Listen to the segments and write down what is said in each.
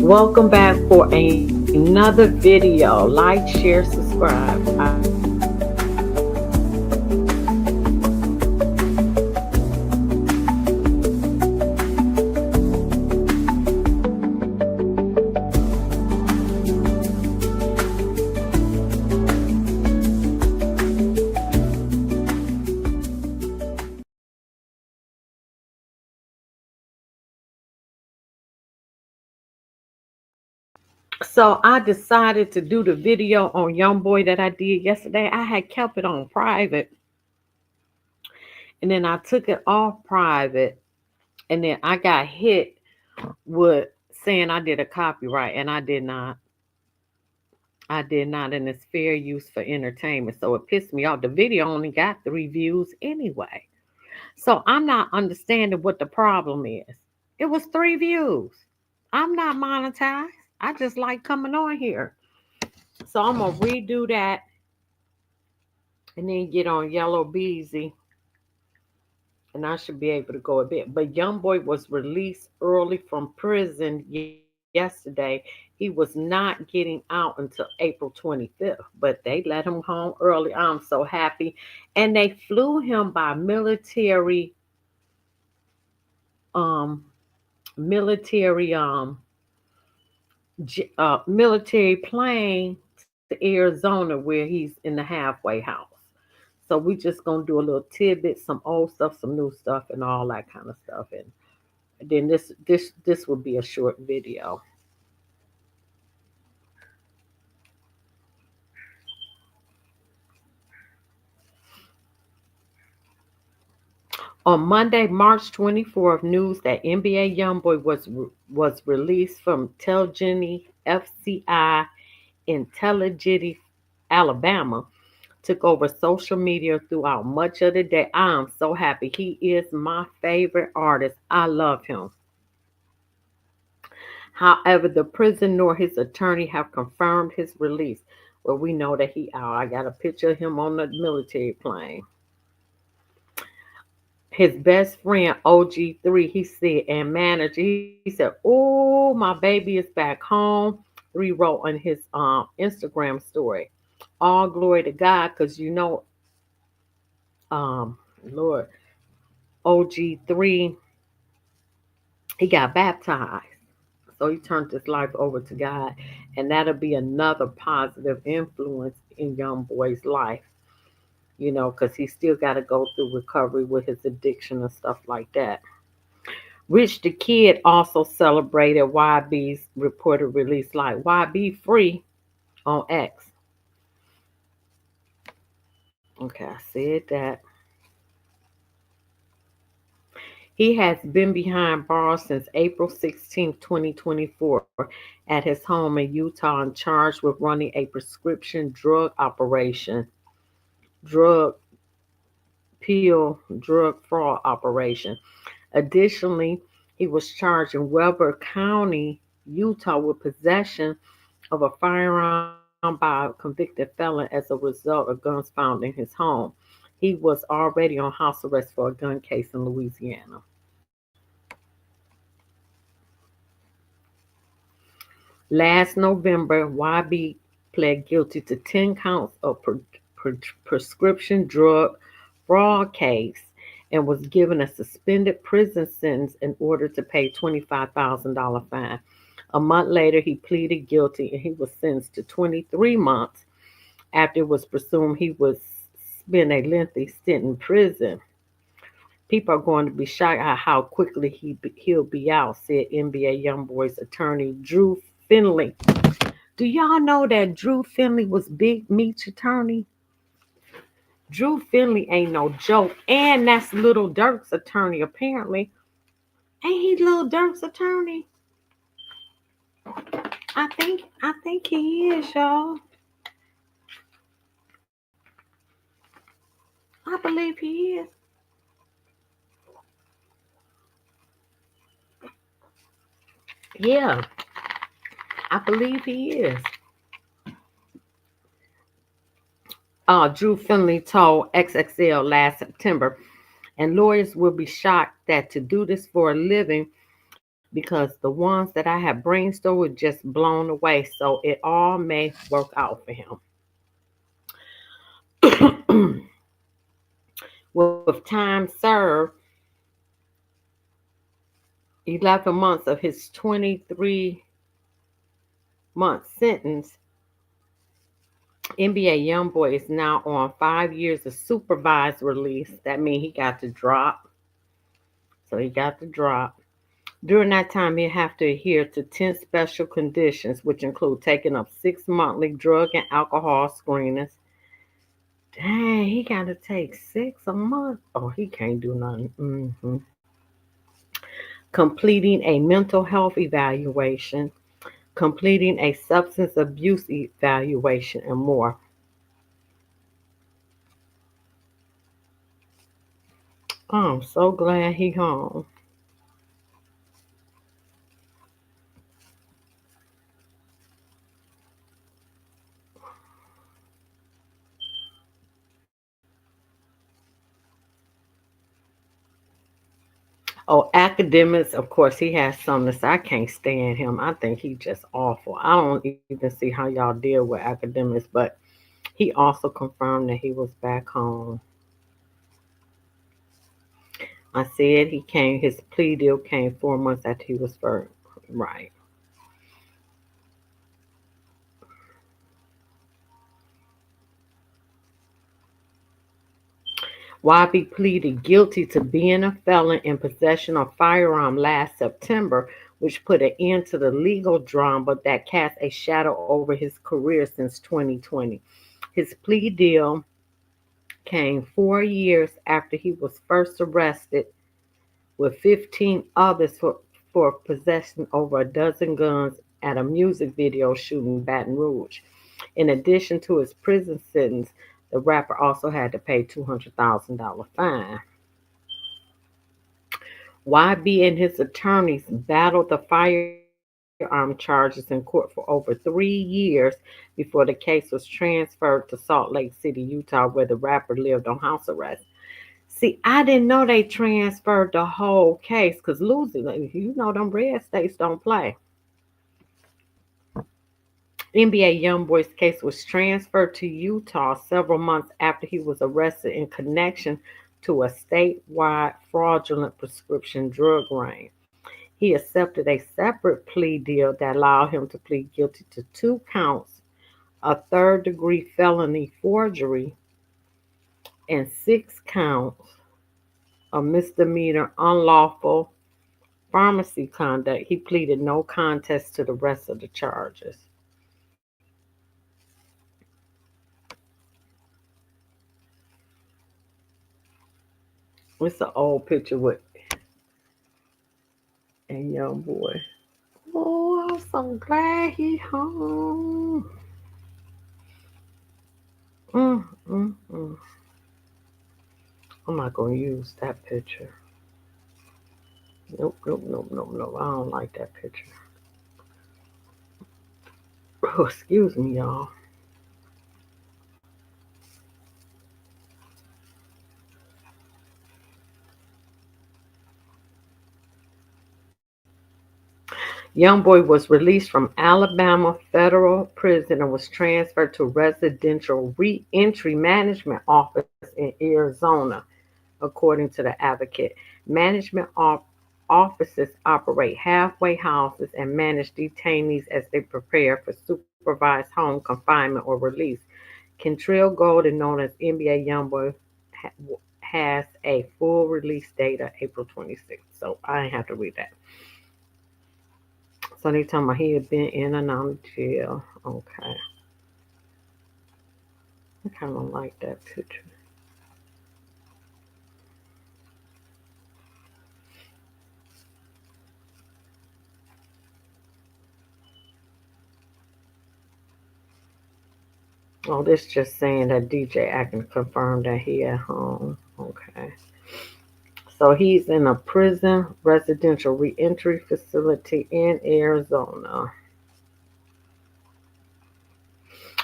Welcome back for another video. Like, share, subscribe. So I decided to do the video on Young Boy that I did yesterday. I had kept it on private, and then I took it off private, and then I got hit with saying I did a copyright, and I did not. I did not, and it's fair use for entertainment. So it pissed me off. The video only got 3 views anyway. So I'm not understanding what the problem is. It was 3 views. I'm not monetized. I just like coming on here. So I'm gonna redo that and then get on Yellow Beezy, and I should be able to go a bit. But Young Boy was released early from prison yesterday. He was not getting out until April 25th, but they let him home early. I'm so happy. And they flew him by um military military plane to Arizona, where he's in the halfway house. So we just gonna do a little tidbit, some old stuff, some new stuff, and all that kind of stuff. And then this will be a short video. On Monday, March 24th, news that NBA YoungBoy was released from Telgany FCI in Telgany, Alabama, took over social media throughout much of the day. I'm so happy. He is my favorite artist. I love him. However, the prison nor his attorney have confirmed his release. Well, we know that he out. I got a picture of him on the military plane. His best friend OG3, he said, and manager, he said, "Oh, my baby is back home." Three wrote on his Instagram story. All glory to God, because Lord, OG3, he got baptized. So he turned his life over to God, and that'll be another positive influence in Young Boy's life, because he still got to go through recovery with his addiction and stuff like that. Rich the Kid also celebrated YB's reported release, like YB free on X. Okay, I said that. He has been behind bars since April 16, 2024, at his home in Utah and charged with running a prescription drug operation, drug drug fraud operation. Additionally, he was charged in Weber County, Utah, with possession of a firearm by a convicted felon as a result of guns found in his home. He was already on house arrest for a gun case in Louisiana. Last November, YB pled guilty to 10 counts of prescription drug fraud case and was given a suspended prison sentence in order to pay $25,000 fine. A month later, he pleaded guilty and he was sentenced to 23 months after it was presumed he would spend a lengthy stint in prison. People are going to be shocked at how quickly he'll be out, said NBA YoungBoy's attorney Drew Finley. Do y'all know that Drew Finley was Big Meech's attorney? Drew Finley ain't no joke, and that's Little Dirk's attorney. Apparently, ain't he Little Dirk's attorney? I think he is, y'all. I believe he is. Yeah, I believe he is. Drew Finley told XXL last September, and lawyers will be shocked that to do this for a living because the ones that I had brainstormed were just blown away. So it all may work out for him. With time served, 11 months of his 23-month sentence, NBA YoungBoy is now on 5 years of supervised release. That means he got to drop. So he got to drop. During that time, he'll have to adhere to 10 special conditions, which include taking up 6 monthly drug and alcohol screenings. Dang, he got to take 6 a month. Oh, he can't do nothing. Completing a mental health evaluation, completing a substance abuse evaluation, and more. Oh, I'm so glad he home. Oh, academics, of course, he has some that I can't stand him. I think he just awful. I don't even see how y'all deal with academics, but he also confirmed that he was back home. I said his plea deal came 4 months after he was first. Right. YB pleaded guilty to being a felon in possession of firearm last September, which put an end to the legal drama that cast a shadow over his career since 2020. His plea deal came 4 years after he was first arrested with 15 others for possessing over a dozen guns at a music video shooting in Baton Rouge. In addition to his prison sentence, the rapper also had to pay $200,000 fine. YB and his attorneys battled the firearm charges in court for over 3 years before the case was transferred to Salt Lake City, Utah, where the rapper lived on house arrest. See, I didn't know they transferred the whole case because losing, them red states don't play. NBA YoungBoy's case was transferred to Utah several months after he was arrested in connection to a statewide fraudulent prescription drug ring. He accepted a separate plea deal that allowed him to plead guilty to 2 counts of third-degree felony forgery and 6 counts of misdemeanor unlawful pharmacy conduct. He pleaded no contest to the rest of the charges. It's an old picture with a young boy. Oh, I'm so glad he home. Mm, mm, mm. I'm not gonna use that picture. Nope, nope, nope, nope, nope. I don't like that picture. Oh, excuse me, y'all. Youngboy was released from Alabama federal prison and was transferred to residential reentry management office in Arizona, according to the advocate. Management offices operate halfway houses and manage detainees as they prepare for supervised home confinement or release. Kentrill Golden, known as NBA Youngboy, has a full release date of April 26th. So I didn't have to read that. So they talking about he had been in and out of jail. Okay. I kind of like that picture. Oh, this just saying that DJ Atkins confirmed that he at home. Okay. So he's in a prison residential reentry facility in Arizona.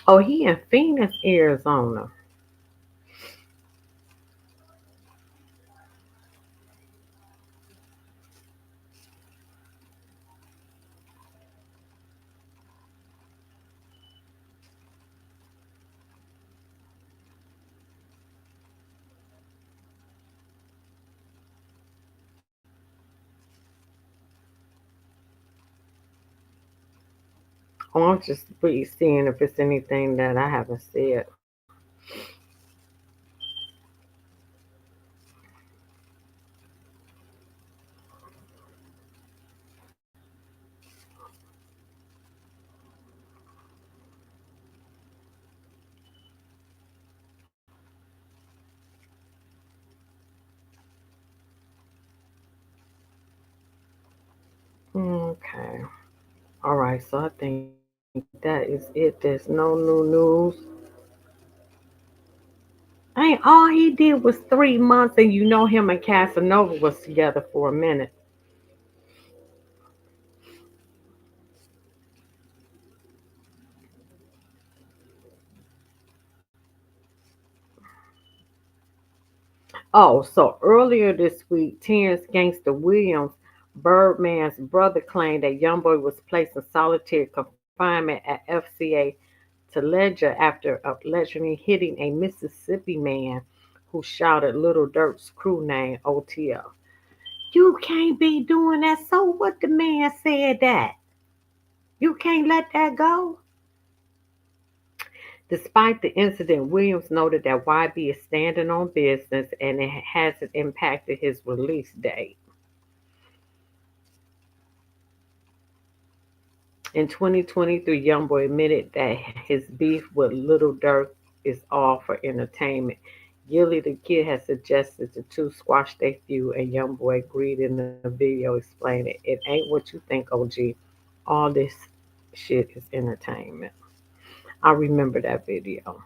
Oh, he in Phoenix, Arizona. Oh, I'm just seeing if it's anything that I haven't said. Okay. All right. So I think that is it. There's no new news. Ain't all he did was 3 months, and you know him and Casanova was together for a minute. Oh, so earlier this week, Terrence Gangster Williams, Birdman's brother, claimed that Youngboy was placed in solitary confinement at FCA Taleja after allegedly hitting a Mississippi man who shouted Little Dirk's crew name OTL. You can't be doing that. So what the man said that? You can't let that go? Despite the incident, Williams noted that YB is standing on business and it hasn't impacted his release date. In 2023, Youngboy admitted that his beef with Little Dirk is all for entertainment. Gilly the Kid has suggested the two squash their feud, and Youngboy agreed in the video explaining it ain't what you think, OG. All this shit is entertainment. I remember that video.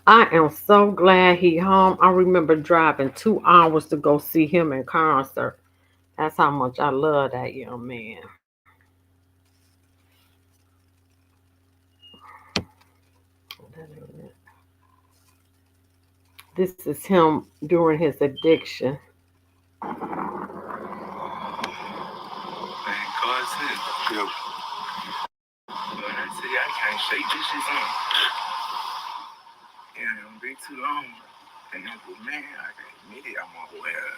I am so glad he home. I remember driving 2 hours to go see him in concert. That's how much I love that young man. This is him during his addiction. Man, cuz it. Yep. But I tell you, I can't shake this shit on. Yeah, it don't be too long. And then, but man, I can admit it, I'm aware.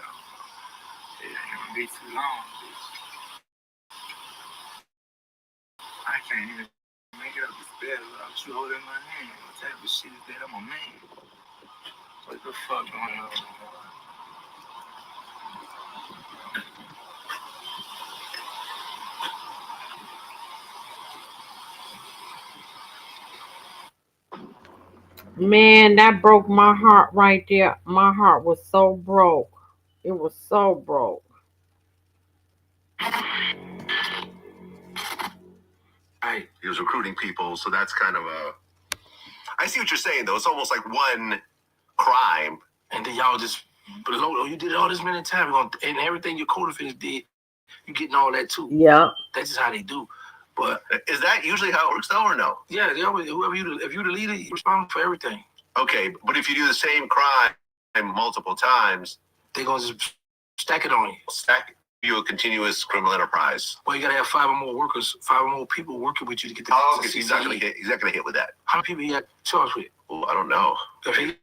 It ain't gonna be too long, bitch. I can't even make it up the spell without you holding my hand. What type of shit is that? I'm a man. What the fuck going on? Man, that broke my heart right there. My heart was so broke. It was so broke. Right. He was recruiting people, so that's kind of a. I see what you're saying, though. It's almost like one crime. And then y'all just, but you did all this many times, and everything your co-defendants did, you getting all that too. Yeah. That's just how they do. But is that usually how it works, though, or no? Yeah, they always, if you're the leader, you respond for everything. Okay, but if you do the same crime multiple times, they're gonna just stack it on you. Stack you a continuous criminal enterprise. Well, you gotta have 5 or more workers, 5 or more people working with you to get the. Oh, okay, he's not gonna hit. He's not gonna hit with that. How many people he got charged with? Well, I don't know. If he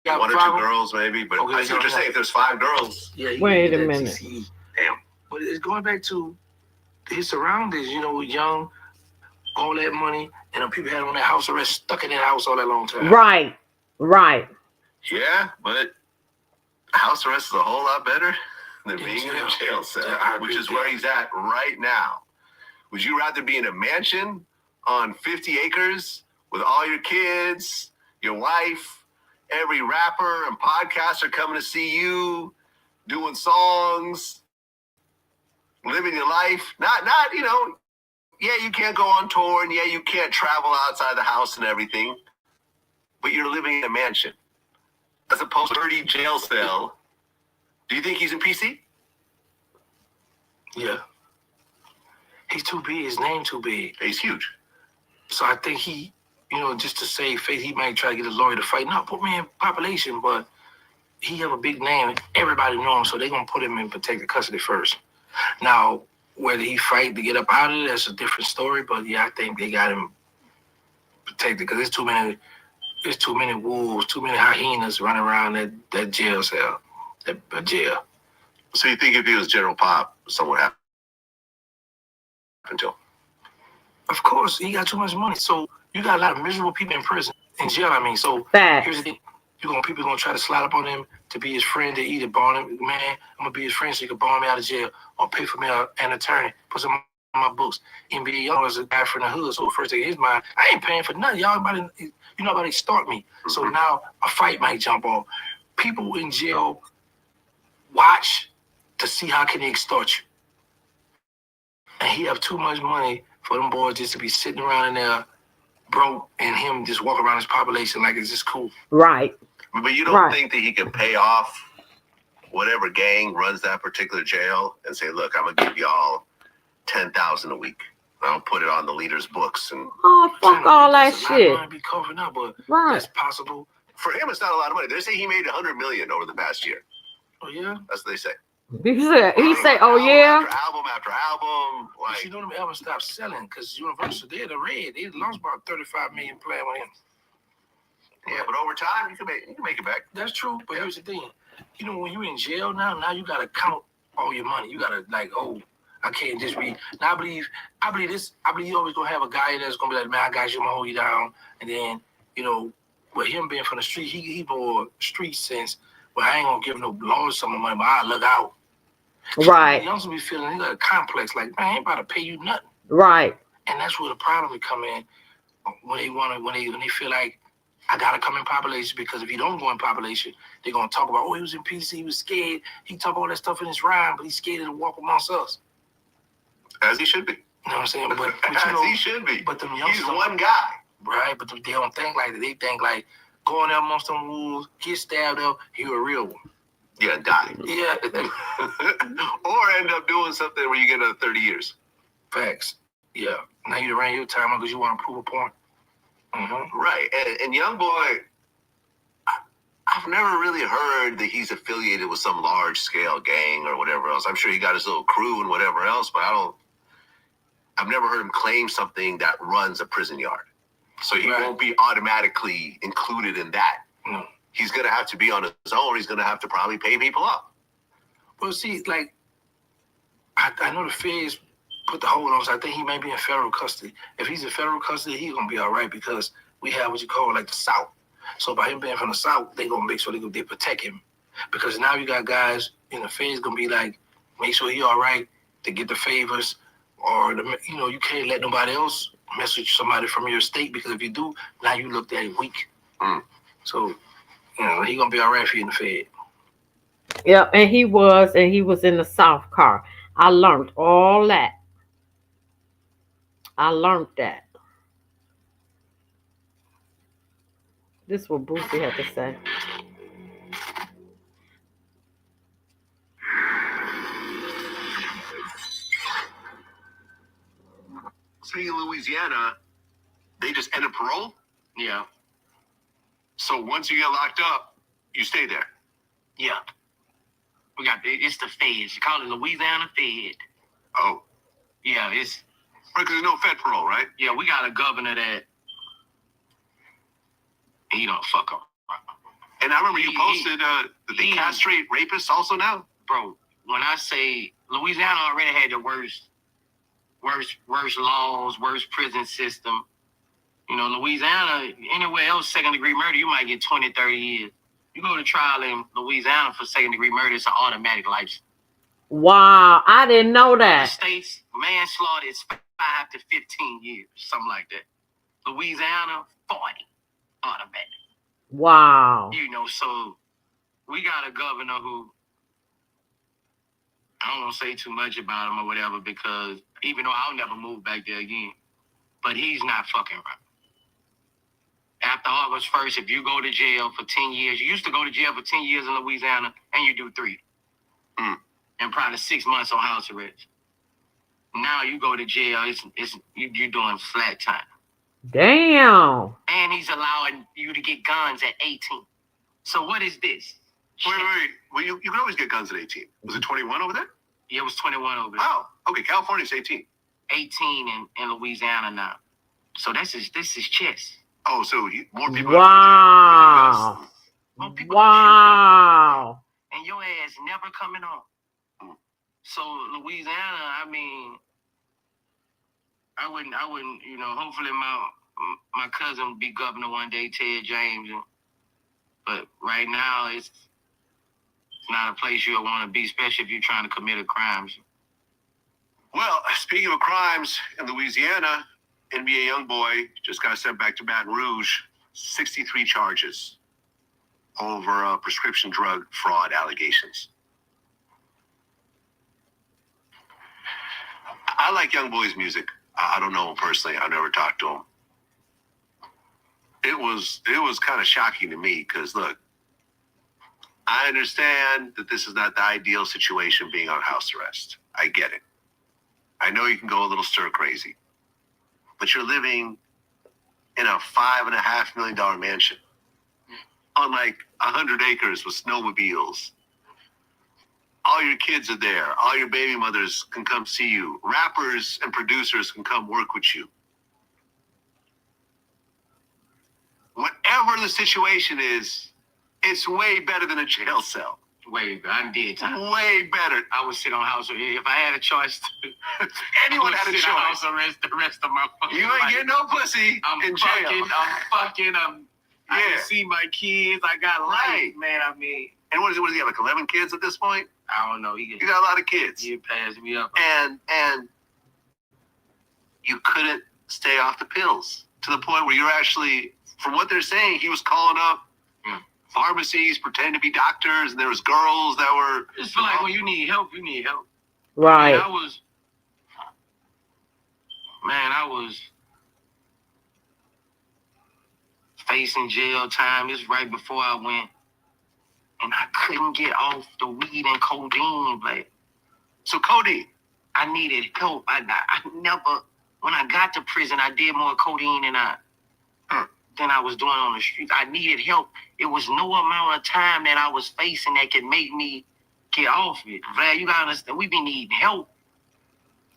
got 1 or 2 girls, maybe. But okay, I see what you're saying. If there's 5 girls, yeah. Wait a minute. TCE. Damn. But it's going back to his surroundings. You know, young, all that money, and people had on that house arrest, stuck in that house all that long time. Right. Right. Yeah, but house arrest is a whole lot better than being in a jail cell, which is where he's at right now. Would you rather be in a mansion on 50 acres with all your kids, your wife, every rapper and podcaster coming to see you, doing songs, living your life? Not, yeah, you can't go on tour, and yeah, you can't travel outside the house and everything, but you're living in a mansion as opposed to 30 jail cell. Do you think he's in PC? Yeah. He's too big. His name too big. He's huge. So I think he, just to save face, he might try to get a lawyer to fight. Not put me in population, but he have a big name. Everybody know him, so they're going to put him in protective custody first. Now, whether he fight to get up out of it, that's a different story. But yeah, I think they got him protected because there's too many wolves, too many hyenas running around that jail cell, that jail. So you think if he was General Pop, something would happen to him? Of course, he got too much money. So you got a lot of miserable people in prison, in jail. I mean, so Facts. here's the thing: people gonna try to slide up on him to be his friend. They either bond him, man, I'm gonna be his friend so you can bond me out of jail, or pay for me an attorney, put some on my books. NBA Young is a guy from the hood, so first thing in his mind, I ain't paying for nothing. Y'all about to, you know about to extort me. So now a fight might jump off. People in jail watch to see how can they extort you, and he have too much money for them boys just to be sitting around in there broke and him just walk around his population like it's just cool. Right. But you don't think that he can pay off whatever gang runs that particular jail and say, look, I'm going to give y'all $10,000 a week. I'll put it on the leader's books. And fuck all that shit. Might be covering up, but right. That's possible. For him, it's not a lot of money. They say he made $100 million over the past year. Oh, yeah? That's what they say. He said, oh, yeah? Album after album. Like, but you know them albums stopped selling because Universal, they're the red. They lost about 35 million playing with him. Yeah, but over time, you can make it back. That's true, but here's the thing. You know, when you're in jail now you got to count all your money. You got to, like, oh, I can't just be. Now, I believe you always going to have a guy that's going to be like, man, I got you, I'm going to hold you down. And then, you know, with him being from the street, he more street sense. Well, I ain't going to give no lawyers some money, but I look out. Right. He also be feeling he got a complex, like, man, I ain't about to pay you nothing. Right. And that's where the problem would come in when they feel like I gotta come in population, because if you don't go in population, they're gonna talk about, oh, he was in PC, he was scared. He talk all that stuff in his rhyme, but he's scared to walk amongst us. As he should be. You know what I'm saying? But as you know, he should be. But he's one guy. Right, but they don't think like that. They think like going there amongst them wolves, get stabbed up, he a real one. Yeah, die. Yeah. Or end up doing something where you get another 30 years. Facts. Yeah. Now you ran your time because you want to prove a point. Mm-hmm. Right. And Young Boy, I've never really heard that he's affiliated with some large scale gang or whatever else. I'm sure he got his little crew and whatever else, but I've never heard him claim something that runs a prison yard. So he won't be automatically included in that. No. He's going to have to be on his own. He's going to have to probably pay people up. Well, see, like, I know the feds put the hold on us. I think he might be in federal custody. If he's in federal custody, he's going to be all right because we have what you call, like, the South. So by him being from the South, they're going to make sure they protect him. Because now you got guys in the feds going to be like, make sure he all right to get the favors. Or, you can't let nobody else message somebody from your state, because if you do, now you looked at it weak. So, he gonna be all right if he in the Fed. Yeah, and he was in the South car. I learned all that. I learned that. This is what Boosie had to say. See, in Louisiana, they just ended parole? Yeah. So once you get locked up, you stay there? Yeah. It's the feds. You call it Louisiana Fed. Oh. Yeah, it's... Right, because there's no Fed parole, right? Yeah, we got a governor that... he don't fuck up. And I remember you posted that they castrate rapists also now? Bro, when I say Louisiana already had the worst laws, worst prison system. Louisiana, anywhere else, second-degree murder, you might get 20, 30 years. You go to trial in Louisiana for second-degree murder, it's an automatic life. Wow, I didn't know that. Other states, manslaughter is 5 to 15 years, something like that. Louisiana, 40, automatic. Wow. So we got a governor who, I don't want to say too much about him or whatever, because even though I'll never move back there again, but he's not fucking right. After August 1st, if you go to jail for 10 years, you used to go to jail for 10 years in Louisiana, and you do 3. And probably 6 months on house arrest. Now you go to jail, you're doing flat time. Damn. And he's allowing you to get guns at 18. So what is this? Wait. Well, you can always get guns at 18. Was it 21 over there? Yeah, it was 21 over there. Oh, okay. California's 18. 18 in Louisiana now. So this is chess. Oh, so more people. Wow. More people Wow. and your ass never coming home. So Louisiana, I mean, I wouldn't, hopefully my cousin will be governor one day, Ted James. But right now, it's not a place you'll want to be, especially if you're trying to commit a crime. Well, speaking of crimes in Louisiana, NBA YoungBoy just got sent back to Baton Rouge, 63 charges over prescription drug fraud allegations. I like YoungBoy's music. I don't know him personally. I've never talked to him. It was kind of shocking to me because, look, I understand that this is not the ideal situation being on house arrest. I get it. I know you can go a little stir crazy, but you're living in a $5.5 million mansion on like 100 acres with snowmobiles. All your kids are there. All your baby mothers can come see you. Rappers and producers can come work with you. Whatever the situation is, it's way better than a jail cell. Way better. I did time. Way better. I would sit on house arrest. If I had a choice, anyone had a choice. House arrest the rest of my fucking You ain't getting no pussy in jail. I can see my kids. I got life, man. I mean. And what does he have, like 11 kids at this point? I don't know. You got a lot of kids. He passed me up. And you couldn't stay off the pills to the point where you're actually, from what they're saying, he was calling up pharmacies, pretending to be doctors, and there was girls that were. It's feel like when you need help, you need help. Right. I was facing jail time. It's right before I went. And I couldn't get off the weed and codeine, like. So codeine, I needed help. I never, when I got to prison, I did more codeine than I was doing on the streets. I needed help. It was no amount of time that I was facing that could make me get off it. Vlad, you gotta understand, we be needing help.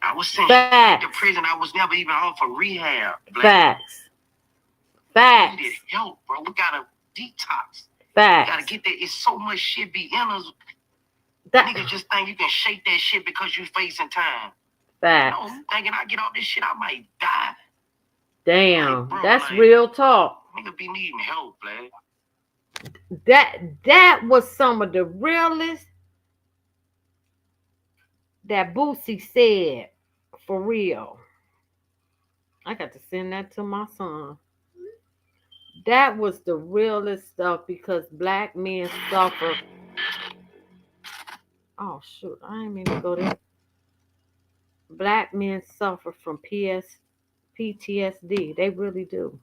I was sent to prison. I was never even off of rehab. Vlad. Facts. I needed help, bro. We gotta detox. Facts. You gotta get there. It's so much shit be in us. Niggas just think you can shake that shit because you facing time. Facts. No, thinking I get off this shit, I might die. Damn, like, bro, that's like, real talk. Nigga be needing help, man. That was some of the realest that Boosie said, for real. I got to send that to my son. That was the realest stuff because black men suffer. Oh shoot, I didn't mean to go there. Black men suffer from PTSD. They really do.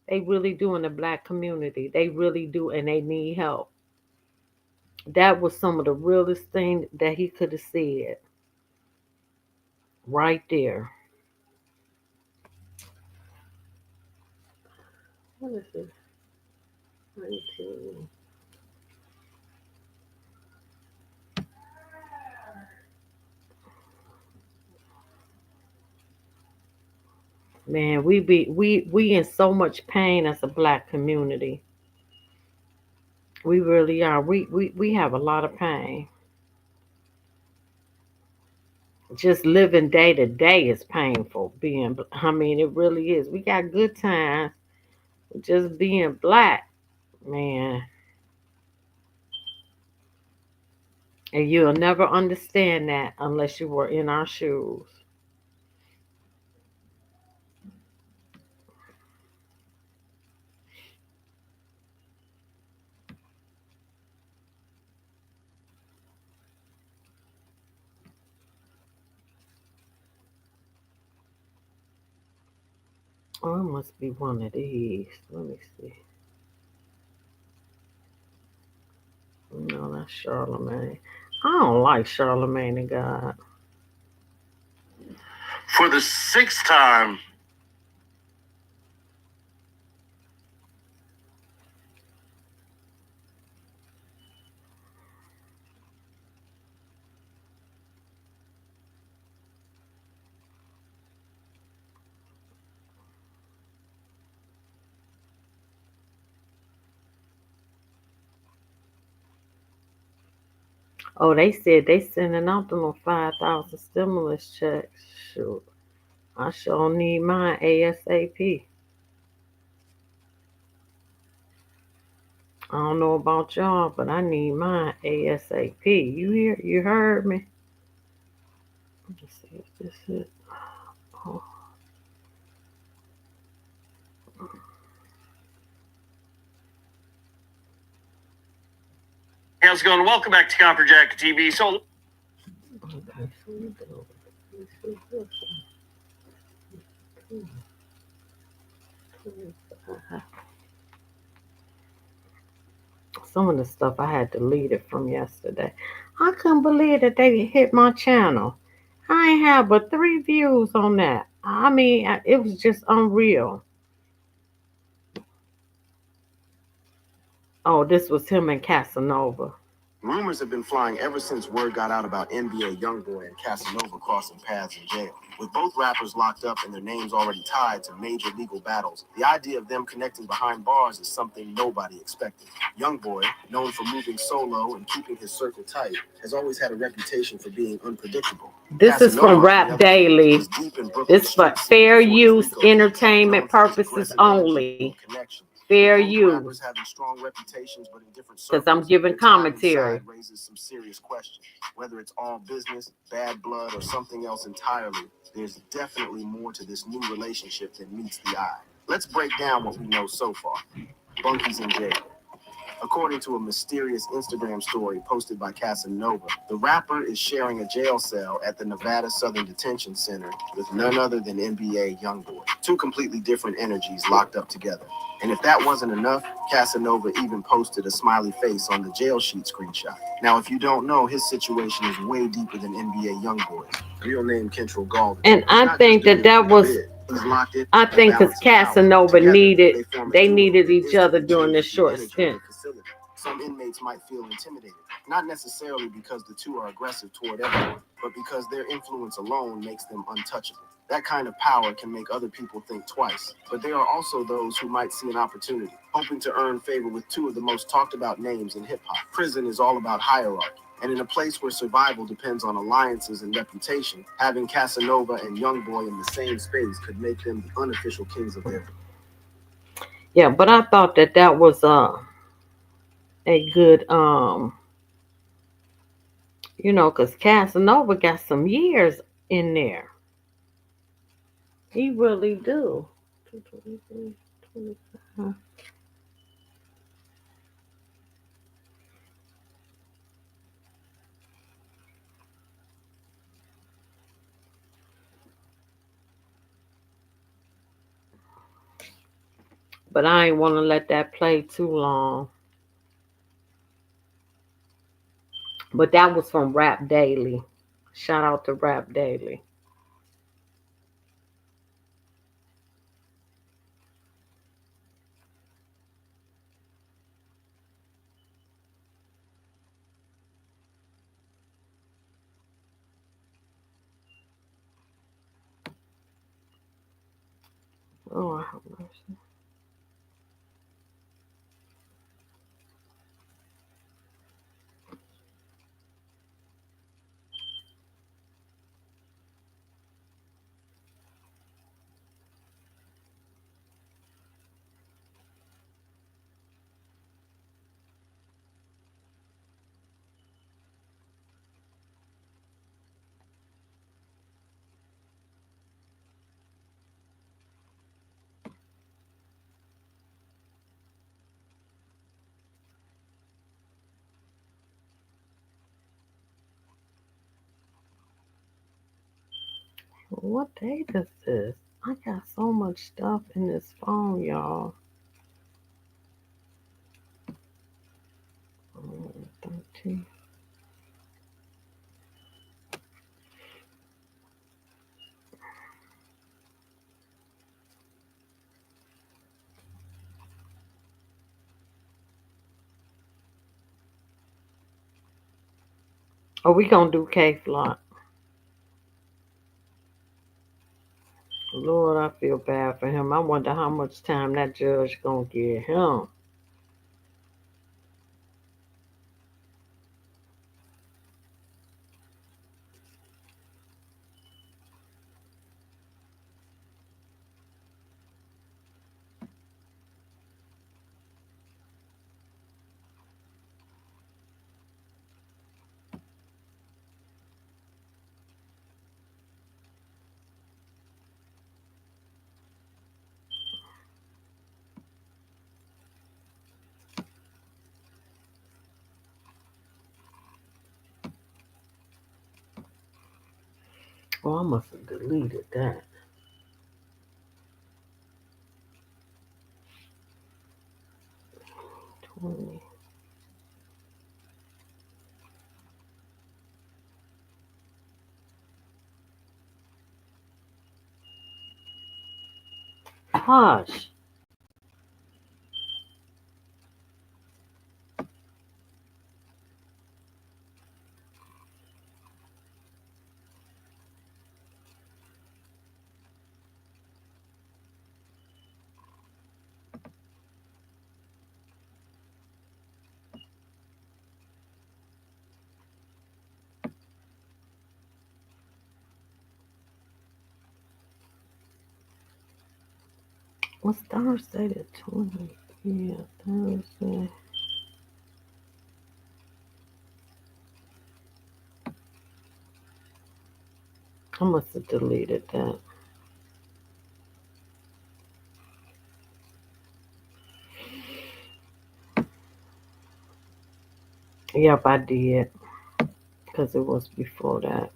They really do in the black community. They really do, and they need help. That was some of the realest thing that he could have said. Right there. What is this? 19. Man, we in so much pain as a black community. We really are. We have a lot of pain. Just living day to day is painful. I mean, it really is. We got good times. Just being black, man. And you'll never understand that unless you were in our shoes. Oh, it must be one of these. Let me see. No, that's Charlemagne. I don't like Charlemagne and God. For the sixth time, Oh, they said they sending out them 5,000 stimulus checks. Shoot, I sure need mine ASAP. I don't know about y'all, but I need mine ASAP. You heard me? Let's see if this is. Oh. How's it going? Welcome back to Copperjack TV. So, Okay. Some of the stuff I had deleted from yesterday. I couldn't believe that they hit my channel. I ain't had but 3 views on that. I mean, it was just unreal. Oh, this was him and Casanova. Rumors have been flying ever since word got out about NBA YoungBoy and Casanova crossing paths in jail. With both rappers locked up and their names already tied to major legal battles, the idea of them connecting behind bars is something nobody expected. YoungBoy, known for moving solo and keeping his circle tight, has always had a reputation for being unpredictable. This is from Rap Daily. This for fair use, entertainment purposes only. Fair use. Because I'm giving commentary. Raises some serious questions. Whether it's all business, bad blood, or something else entirely, there's definitely more to this new relationship than meets the eye. Let's break down what we know so far. Bunky's in jail. According to a mysterious Instagram story posted by Casanova, the rapper is sharing a jail cell at the Nevada Southern Detention Center with none other than NBA YoungBoy. 2 completely different energies locked up together. And if that wasn't enough, Casanova even posted a smiley face on the jail sheet screenshot. Now, if you don't know, his situation is way deeper than NBA YoungBoy's. Real name Kentrell Gaulden. And I think that was... I think because Casanova needed each other during this short stint. Some inmates might feel intimidated, not necessarily because the two are aggressive toward everyone, but because their influence alone makes them untouchable. That kind of power can make other people think twice, but there are also those who might see an opportunity, hoping to earn favor with 2 of the most talked about names in hip-hop. Prison is all about hierarchy. And in a place where survival depends on alliances and reputation, having Casanova and YoungBoy in the same space could make them the unofficial kings of their... Yeah, but I thought that was a good, because Casanova got some years in there. He really do. 223, 25. But I ain't want to let that play too long. But that was from Rap Daily. Shout out to Rap Daily. Oh, I have mercy. What date is this? I got so much stuff in this phone, y'all. 13. Oh, we gonna do K-Flock. Lord, I feel bad for him. I wonder how much time that judge gonna give him. Oh, I must have deleted that. $20. Hush. What's Thursday the 20th? Yeah, Thursday. I must have deleted that. Yep, I did. Because it was before that.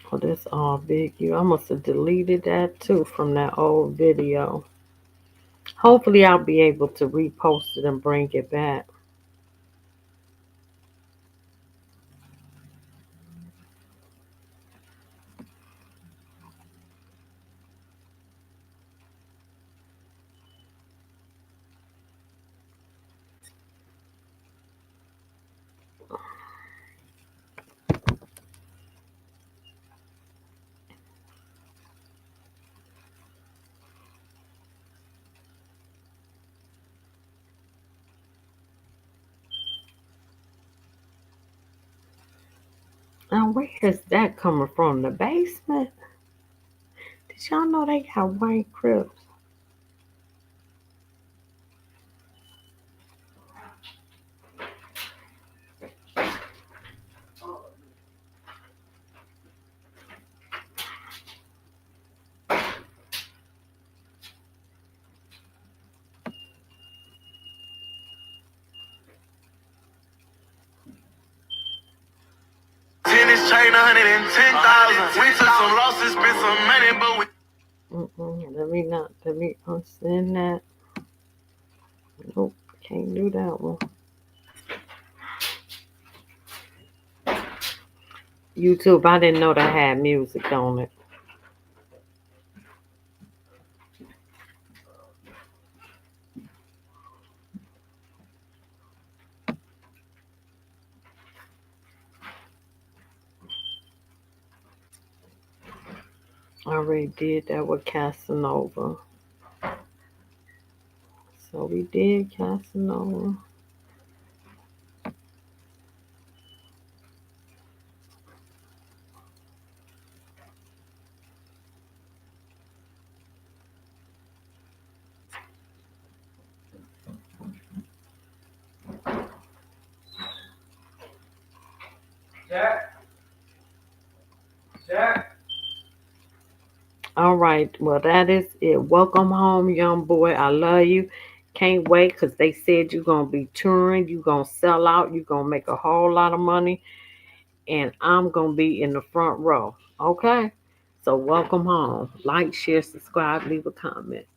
Oh, this all big you. I must have deleted that too from that old video. Hopefully I'll be able to repost it and bring it back. Now where is that coming from? The basement? Did y'all know they got white cribs? Tennis chain, 110,000. We took some losses, spent some money, but we. Let me unsend that. Nope, can't do that one. YouTube, I didn't know that had music on it. I already did that with Casanova. So we did Casanova. Jack. All right, well, that is it. Welcome home, young boy. I love you. Can't wait because they said you're going to be touring. You're going to sell out. You're going to make a whole lot of money. And I'm going to be in the front row. Okay? So welcome home. Like, share, subscribe, leave a comment.